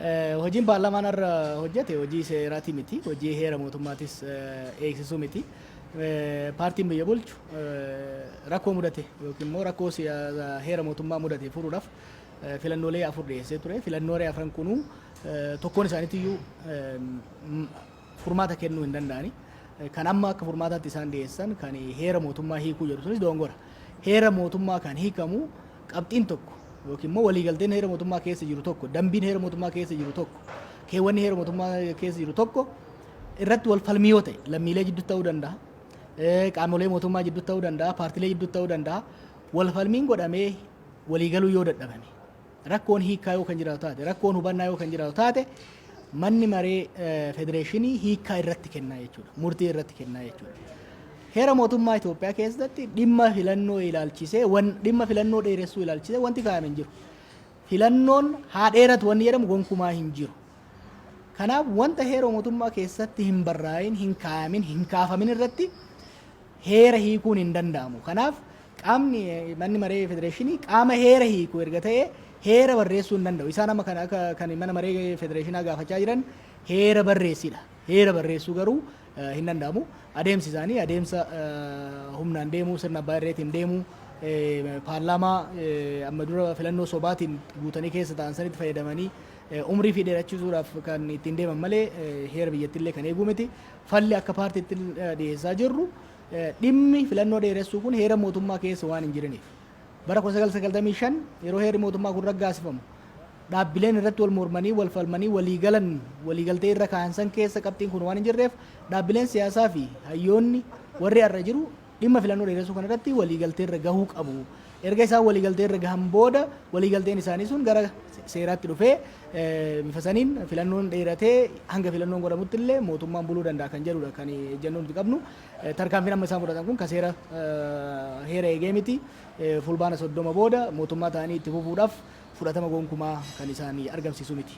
Hojiin paarlaamaan irra hojjete hojii seeraatii miti, hojii heera mootummaatis eegsisuu miti. Paartiin biyya bulchu rakkoo mudate yookiin immoo rakkoo heera mootummaa mudate furuudhaaf filannoolee 4 dhiyeessee ture. Filannoolee 4 kunuu tokkoon isaaniitiyyuu furmaata kennuu hin danda'ani. Kan amma akka furmaataatti isaan dhiyeessan kan heera mootummaa hiikuu jedhu sunis dogongora. Heera mootummaa kan hiikamu qabxiin tokko yookiin immoo waliigalteen heera mootummaa keessa jiru tokko, dambiin heera mootummaa keessa jiru tokko, keewwanni heera mootummaa keessa jiru tokko irratti wal falmii yoo ta'e lammiilee jidduu ta'uu danda'a, qaamolee mootummaa jidduu ta'uu danda'a, paartiilee jidduu ta'uu danda'a. Wal falmiin godhamee waliigaluu yoo dadhabame rakkoon hiikaa yoo kan jiraatu taate, rakkoon hubannaa yoo kan jiraatu taate manni maree federeeshinii hiikaa irratti kennaa jechuudha, murtii irratti kennaa jechuudha. Heera mootummaa Itoophiyaa keessatti dhimma filannoo ilaalchisee dhimma filannoo dheeressuu ilaalchisee wanti kaa'ame hin jiru. Filannoon haa dheeratu wanni jedhamu gonkumaa hin jiru. Kanaaf wanta heera mootummaa keessatti hin barraa'in, hin kaa'amin, hin kaafamin irratti heera hiikuun hin danda'amu. Kanaaf qaamni manni maree federeeshinii qaama heera hiiku erga ta'e heera barreessuu hin danda'u. Isaan amma kan mana maree federeeshinaa gaafachaa jiran heera barreessidha. Heera barreessuu garuu hin danda'amu. Adeemsi isaanii adeemsa humnaan deemuu, sirna abbaa irreetiin deemuu, paarlaamaa amma dura filannoo sobaatiin guutanii keessa ta'an sanitti fayyadamanii umrii fi dheerachisuudhaaf kan ittiin deeman malee heera biyyattiillee kan eeguu miti. Falli akka paartiitti dhiyeessaa jirru dhimmi filannoo dheeressuu kun heera mootummaa keessa waan hin jiraniif. Bara 1995 yeroo heerri mootummaa kun raggaasifamu dhaabbileen irratti wal mormanii wal falmanii waliigaltee irra kaa'an san keessa qabxiin kun waan hin jirreef dhaabbileen siyaasaa fi hayyoonni warri irra jiru dhimma filannoo dheeressuu kana irratti waliigaltee irra gahuu qabu. Erga isaan waliigaltee irra gahan booda waliigalteen isaanii sun gara seeraatti dhufee bifa saniin filannoon dheeratee hanga filannoon godhamutti illee mootummaan buluu danda'a kan jedhudha kan jennuun nuti qabnu. Tarkaanfiin amma isaan fudhatan kun ka seera heera eegee miti. Fulbaana 30 booda mootummaa ta'anii itti fufuudhaaf fudhatama gonkumaa kan isaanii argamsiisu miti.